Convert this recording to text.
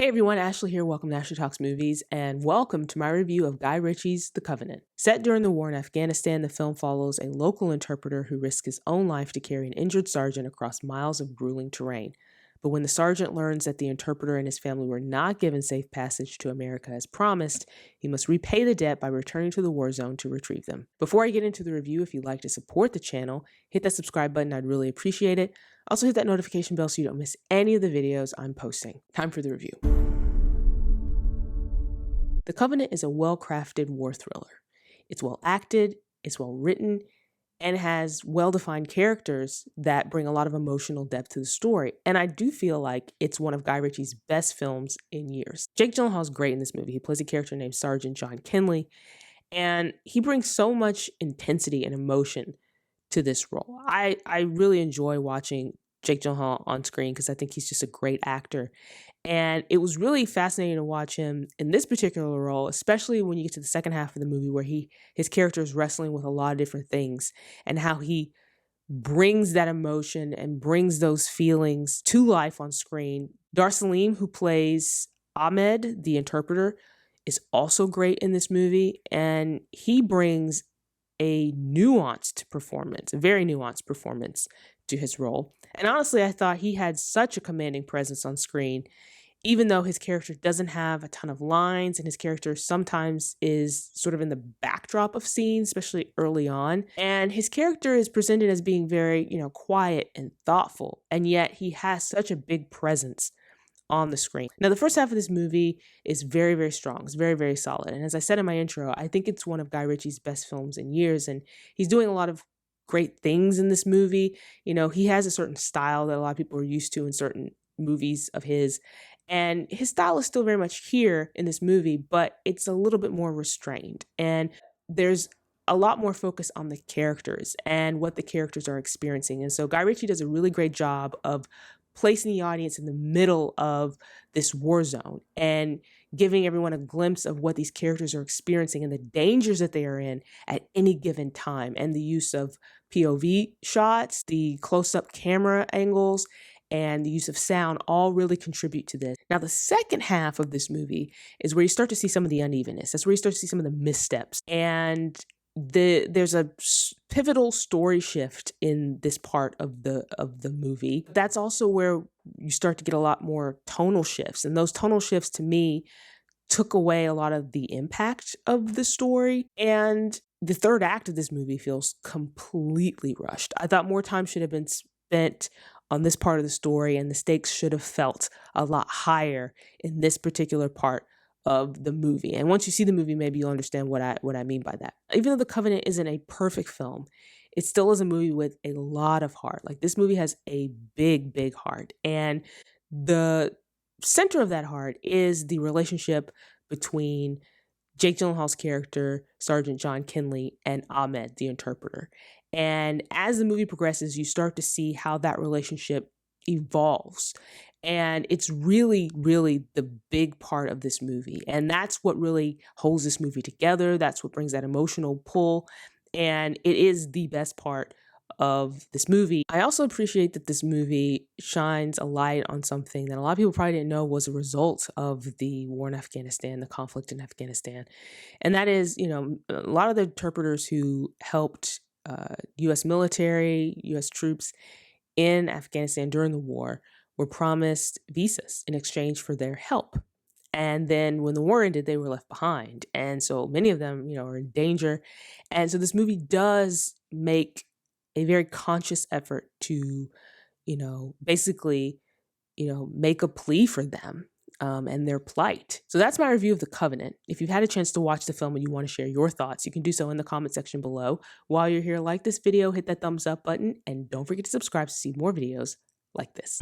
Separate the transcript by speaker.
Speaker 1: Hey everyone, Ashley here. Welcome to Ashley Talks Movies, and welcome to my review of Guy Ritchie's The Covenant. Set during the war in Afghanistan, the film follows a local interpreter who risks his own life to carry an injured sergeant across miles of grueling terrain. But when the sergeant learns that the interpreter and his family were not given safe passage to America as promised, he must repay the debt by returning to the war zone to retrieve them. Before I get into the review, if you'd like to support the channel, hit that subscribe button. I'd really appreciate it. Also hit that notification bell so you don't miss any of the videos I'm posting. Time for the review. The Covenant is a well-crafted war thriller. It's well acted, it's well written, and has well-defined characters that bring a lot of emotional depth to the story. And I do feel like it's one of Guy Ritchie's best films in years. Jake Gyllenhaal is great in this movie. He plays a character named Sergeant John Kinley, and he brings so much intensity and emotion to this role. I really enjoy watching Jake Gyllenhaal on screen because I think he's just a great actor. And it was really fascinating to watch him in this particular role, especially when you get to the second half of the movie where his character is wrestling with a lot of different things and how he brings that emotion and brings those feelings to life on screen. Salim, who plays Ahmed, the interpreter, is also great in this movie, and he brings a nuanced performance, a very nuanced performance to his role. And honestly, I thought he had such a commanding presence on screen, even though his character doesn't have a ton of lines and his character sometimes is sort of in the backdrop of scenes, especially early on. And his character is presented as being very, quiet and thoughtful. And yet he has such a big presence on the screen. Now, the first half of this movie is very, very strong. It's very, very solid. And as I said in my intro, I think it's one of Guy Ritchie's best films in years. And he's doing a lot of great things in this movie. He has a certain style that a lot of people are used to in certain movies of his. And his style is still very much here in this movie, but it's a little bit more restrained. And there's a lot more focus on the characters and what the characters are experiencing. And so Guy Ritchie does a really great job of placing the audience in the middle of this war zone and giving everyone a glimpse of what these characters are experiencing and the dangers that they are in at any given time. And the use of POV shots, the close-up camera angles, and the use of sound all really contribute to this. Now, the second half of this movie is where you start to see some of the unevenness. That's where you start to see some of the missteps. And there's a pivotal story shift in this part of the movie. That's also where you start to get a lot more tonal shifts. And those tonal shifts, to me, took away a lot of the impact of the story. And the third act of this movie feels completely rushed. I thought more time should have been spent on this part of the story, and the stakes should have felt a lot higher in this particular part of the movie. And once you see the movie, maybe you'll understand what I mean by that. Even though The Covenant isn't a perfect film, it still is a movie with a lot of heart. Like, this movie has a big, big heart. And the center of that heart is the relationship between Jake Gyllenhaal's character, Sergeant John Kinley, and Ahmed, the interpreter. And as the movie progresses, you start to see how that relationship evolves. And it's really, really the big part of this movie. And that's what really holds this movie together. That's what brings that emotional pull. And it is the best part of this movie. I also appreciate that this movie shines a light on something that a lot of people probably didn't know was a result of the war in Afghanistan, the conflict in Afghanistan. And that is, a lot of the interpreters who helped U.S. military, U.S. troops in Afghanistan during the war were promised visas in exchange for their help. And then when the war ended, they were left behind. And so many of them, are in danger. And so this movie does make a very conscious effort to, basically, make a plea for them and their plight. So that's my review of The Covenant. If you've had a chance to watch the film and you want to share your thoughts, you can do so in the comment section below. While you're here, like this video, hit that thumbs up button, and don't forget to subscribe to see more videos like this.